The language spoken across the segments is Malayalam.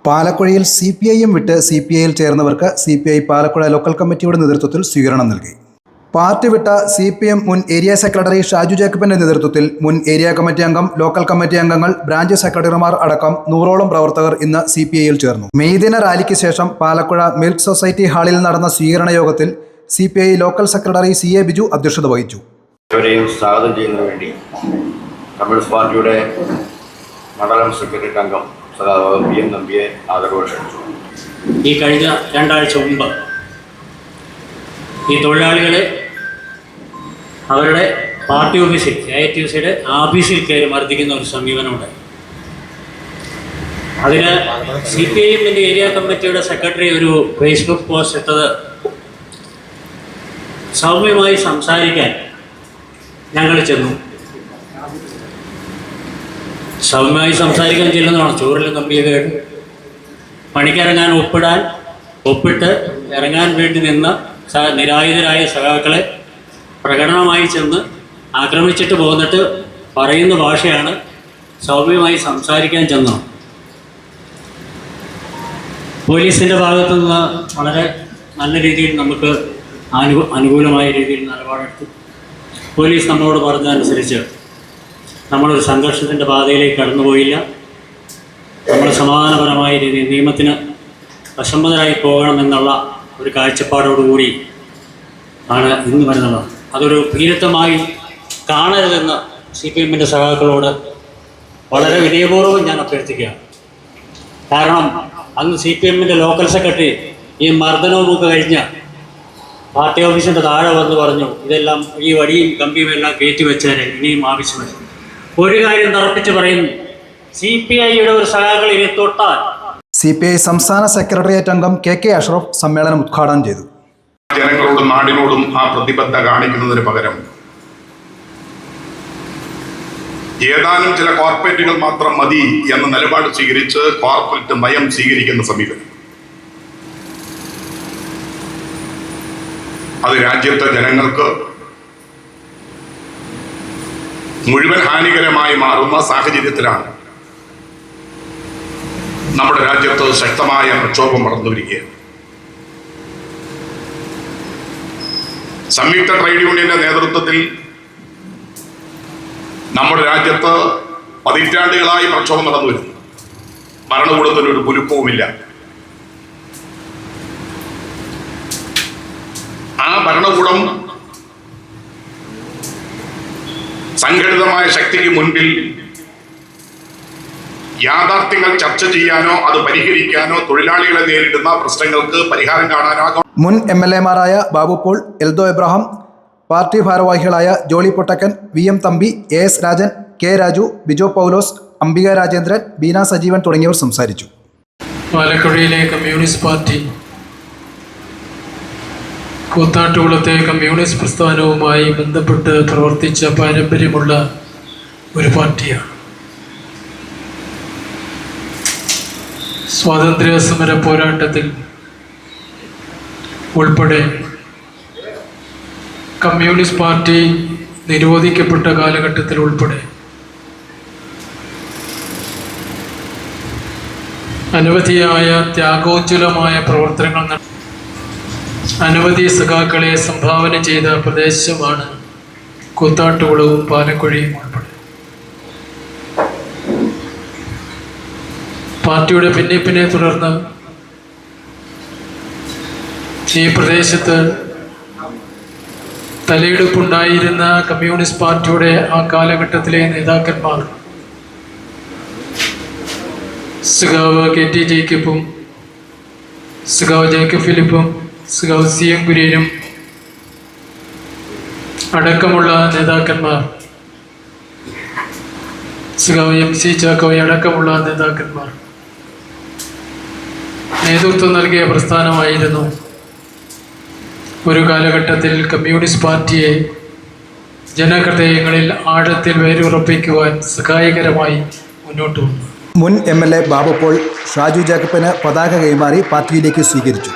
പാലക്കുഴയിൽ CPIM വിട്ട് CPIയിൽ ചേർന്നവർക്ക് CPI പാലക്കുഴ ലോക്കൽ കമ്മിറ്റിയുടെ നേതൃത്വത്തിൽ സ്വീകരണം നൽകി. പാർട്ടി വിട്ട CPM മുൻ ഏരിയ സെക്രട്ടറി ഷാജു ജേക്കബിന്റെ നേതൃത്വത്തിൽ മുൻ ഏരിയ കമ്മിറ്റി അംഗം, ലോക്കൽ കമ്മിറ്റി അംഗങ്ങൾ, ബ്രാഞ്ച് സെക്രട്ടറിമാർ അടക്കം 100ഓളം പ്രവർത്തകർ ഇന്ന് CPIയിൽ ചേർന്നു. മെയ് ദിന റാലിക്ക് ശേഷം പാലക്കുഴ മിൽക്ക് സൊസൈറ്റി ഹാളിൽ നടന്ന സ്വീകരണ യോഗത്തിൽ CPI local secretary CA Biju അധ്യക്ഷത വഹിച്ചു. സ്വാഗതം ചെയ്യുന്നതിന് വേണ്ടി കമ്മ്യൂണിസ്റ്റ് പാർട്ടിയുടെ മണ്ഡലം സെക്രട്ടറി അംഗം PM നമ്പിയെ ആദരവോടെ ക്ഷണിച്ചു. ഈ കഴിഞ്ഞ 2 ആഴ്ച മുമ്പ് ഈ തൊഴിലാളികളെ അവരുടെ പാർട്ടി ഓഫീസിൽ AITUCയുടെ ഓഫീസിൽ കയറി മർദ്ദിക്കുന്ന ഒരു സമീപനമുണ്ട്. അതിന് CPIMന്റെ ഏരിയ കമ്മിറ്റിയുടെ സെക്രട്ടറി ഒരു ഫേസ്ബുക്ക് പോസ്റ്റ് ഇട്ടത് സൗമ്യമായി സംസാരിക്കാൻ ഞങ്ങൾ ചെന്നു. സൗമ്യമായി സംസാരിക്കാൻ ചെല്ലുന്നതാണ്. ചോറിൽ കമ്പിയൊക്കെ കേട്ട് പണിക്കിറങ്ങാൻ ഒപ്പിട്ട് ഇറങ്ങാൻ വേണ്ടി നിന്ന നിരായുധരായ സഖാക്കളെ പ്രകടനമായി ചെന്ന് ആക്രമിച്ചിട്ട് പോന്നിട്ട് പറയുന്ന ഭാഷയാണ് സൗമ്യമായി സംസാരിക്കാൻ ചെന്നത്. പോലീസിൻ്റെ ഭാഗത്തു നിന്ന് വളരെ നല്ല രീതിയിൽ നമുക്ക് അനുകൂലമായ രീതിയിൽ നിലപാടെടുത്തു. പോലീസ് നമ്മളോട് പറഞ്ഞതനുസരിച്ച് നമ്മളൊരു സംഘർഷത്തിൻ്റെ പാതയിലേക്ക് കടന്നുപോയില്ല. നമ്മൾ സമാധാനപരമായ രീതിയിൽ നിയമത്തിന് വശംബദ്ധരായി പോകണമെന്നുള്ള ഒരു കാഴ്ചപ്പാടോടുകൂടി ആണ് ഇന്ന് വരുന്നത്. അതൊരു ഭീരുത്വമായി കാണരുതെന്ന് CPIMന്റെ സഖാക്കളോട് വളരെ വിനയപൂർവ്വം ഞാൻ അഭ്യർത്ഥിക്കുകയാണ്. കാരണം അന്ന് CPIMന്റെ ലോക്കൽ സെക്രട്ടറി ഈ മർദ്ദനവുമൊക്കെ കഴിഞ്ഞ് പാർട്ടി ഓഫീസിൻ്റെ താഴെ വന്ന് പറഞ്ഞു, ഇതെല്ലാം ഈ വടിയും കമ്പിയും എല്ലാം കയറ്റി വെച്ചാൽ ഇനിയും ആവശ്യമില്ല. ഒരു കാര്യം തറപ്പിച്ച് പറയുന്നു, CPIയുടെ ഒരു സഖാക്കൾ ഇനി തൊട്ടാൽ. CPI സംസ്ഥാന സെക്രട്ടേറിയറ്റ് അംഗം KK അഷ്റഫ് സമ്മേളനം ഉദ്ഘാടനം ചെയ്തു. ജനങ്ങളോടും നാടിനോടും ആ പ്രതിബദ്ധത കാണിക്കുന്നതിന് പകരം ഏതാനും ചില കോർപ്പറേറ്റുകൾ മാത്രം മതി എന്ന നിലപാട് സ്വീകരിച്ച് കോർപ്പറേറ്റ് നയം സ്വീകരിക്കുന്ന സമീപനം അത് രാജ്യത്തെ ജനങ്ങൾക്ക് മുഴുവൻ ഹാനികരമായി മാറുന്ന സാഹചര്യത്തിലാണ് നമ്മുടെ രാജ്യത്ത് ശക്തമായ പ്രക്ഷോഭം വളർന്നു വരികയാണ്. സംയുക്ത ട്രേഡ് യൂണിയന്റെ നേതൃത്വത്തിൽ നമ്മുടെ രാജ്യത്ത് പതിറ്റാണ്ടുകളായി പ്രക്ഷോഭം നടന്നു വരുന്നു. ഭരണകൂടത്തിനൊരു കുലുക്കവുമില്ല. ആ ഭരണകൂടം സംഘടിതമായ ശക്തിക്ക് മുൻപിൽ യാഥാർത്ഥ്യങ്ങൾ ചർച്ച ചെയ്യാനോ അത് പരിഹരിക്കാനോ തൊഴിലാളികളെ നേരിടുന്ന പ്രശ്നങ്ങൾക്ക് പരിഹാരം കാണാനോ മുൻ MLA മാരായ ബാബു പോൾ, എൽദോ എബ്രഹാം, പാർട്ടി ഭാരവാഹികളായ Jolly Pottakkan, VM Thampi, AS Rajan, K Raju, Bijo പൗലോസ്, അംബിക രാജേന്ദ്രൻ, ബീന സജീവൻ തുടങ്ങിയവർ സംസാരിച്ചു. പാലക്കുഴയിലെ കമ്മ്യൂണിസ്റ്റ് പാർട്ടി കൂത്താട്ടുകുളത്തെ കമ്മ്യൂണിസ്റ്റ് പ്രസ്ഥാനവുമായി ബന്ധപ്പെട്ട് പ്രവർത്തിച്ച പാരമ്പര്യമുള്ള ഒരു പാർട്ടിയാണ്. സ്വാതന്ത്ര്യ സമര പോരാട്ടത്തിൽ ഉൾപ്പെടെ കമ്മ്യൂണിസ്റ്റ് പാർട്ടി നിരോധിക്കപ്പെട്ട കാലഘട്ടത്തിൽ ഉൾപ്പെടെ അനവധിയായ ത്യാഗോജ്വലമായ പ്രവർത്തനങ്ങൾ അനവധി സഖാക്കളെ സംഭാവന ചെയ്ത പ്രദേശമാണ് കൂത്താട്ടുകുളവും പാലക്കുഴയും ഉൾപ്പെടെ. പാർട്ടിയുടെ ഭിന്നിപ്പിനെ തുടർന്ന് ഈ പ്രദേശത്ത് തലയെടുപ്പുണ്ടായിരുന്ന കമ്മ്യൂണിസ്റ്റ് പാർട്ടിയുടെ ആ കാലഘട്ടത്തിലെ നേതാക്കന്മാർ സഖാവ് KT ജേക്കബും, സഖാവ് ജേക്കബ് ഫിലിപ്പും, സഖാവ് CM കുര്യനും അടക്കമുള്ള നേതാക്കന്മാർ, സഖാവ് MC ചാക്കോയെ അടക്കമുള്ള നേതാക്കന്മാർ നേതൃത്വം നൽകിയ പ്രസ്ഥാനമായിരുന്നു ഒരു കാലഘട്ടത്തിൽ കമ്മ്യൂണിസ്റ്റ് പാർട്ടിയെ ജനഹൃദയങ്ങളിൽ ആഴത്തിൽ വേരുറപ്പിക്കുവാൻ സഹായകരമായി മുന്നോട്ട് വന്നു. മുൻ MLA ബാബു പോൾ ഷാജു ജേക്കബിന് പതാക കൈമാറി പാർട്ടിയിലേക്ക് സ്വീകരിച്ചു.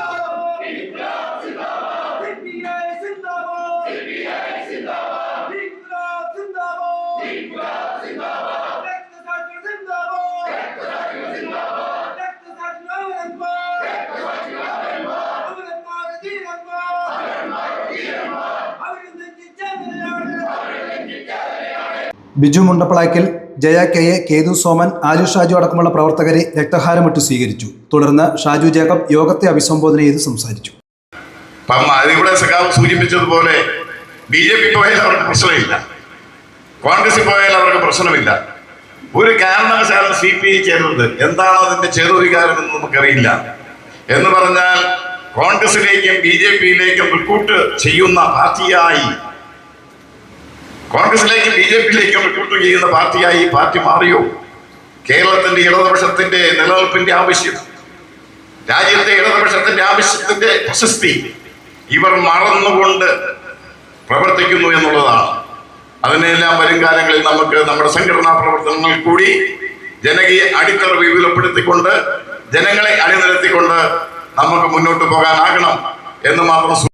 ബിജു മുണ്ടപ്പളാക്കൽ, ജയ കെ എ, കേതു സോമൻ, ആജു ഷാജു അടക്കമുള്ള പ്രവർത്തകരെ രക്തഹാരമിട്ട് സ്വീകരിച്ചു. തുടർന്ന് ഷാജു ജേക്കബ് യോഗത്തെ അഭിസംബോധന ചെയ്ത് സംസാരിച്ചു. ഇവിടെ സഖാവ് സൂചിപ്പിച്ചതുപോലെ BJP പോയാൽ അവർക്ക് പ്രശ്നമില്ല, കോൺഗ്രസിൽ പോയാൽ അവർക്ക് പ്രശ്നമില്ല. ഒരു കാരണവശാലും CPI ചേരുന്നത് എന്താണ് അതിന്റെ ചേതോവികാരം എന്ന് നമുക്കറിയില്ല. എന്ന് പറഞ്ഞാൽ കോൺഗ്രസിലേക്കും BJPയിലേക്കും റിക്രൂട്ട് ചെയ്യുന്ന പാർട്ടിയായി, കോൺഗ്രസിലേക്കും BJPയിലേക്കും റിക്രൂട്ട് ചെയ്യുന്ന പാർട്ടിയായി പാർട്ടി മാറിയോ? കേരളത്തിന്റെ ഇടതുപക്ഷത്തിന്റെ നിലനിൽപ്പിന്റെ ആവശ്യം, രാജ്യത്തെ ഇടതുപക്ഷത്തിന്റെ ആവശ്യത്തിന്റെ പ്രശസ്തി ഇവർ മറന്നുകൊണ്ട് പ്രവർത്തിക്കുന്നു എന്നുള്ളതാണ്. അതിനെല്ലാം വരും കാലങ്ങളിൽ നമുക്ക് നമ്മുടെ സംഘടനാ പ്രവർത്തനങ്ങളിൽ കൂടി ജനകീയ അടിത്തറ വിപുലപ്പെടുത്തിക്കൊണ്ട് ജനങ്ങളെ അണിനിരത്തിക്കൊണ്ട് നമുക്ക് മുന്നോട്ട് പോകാനാകണം എന്ന് മാത്രം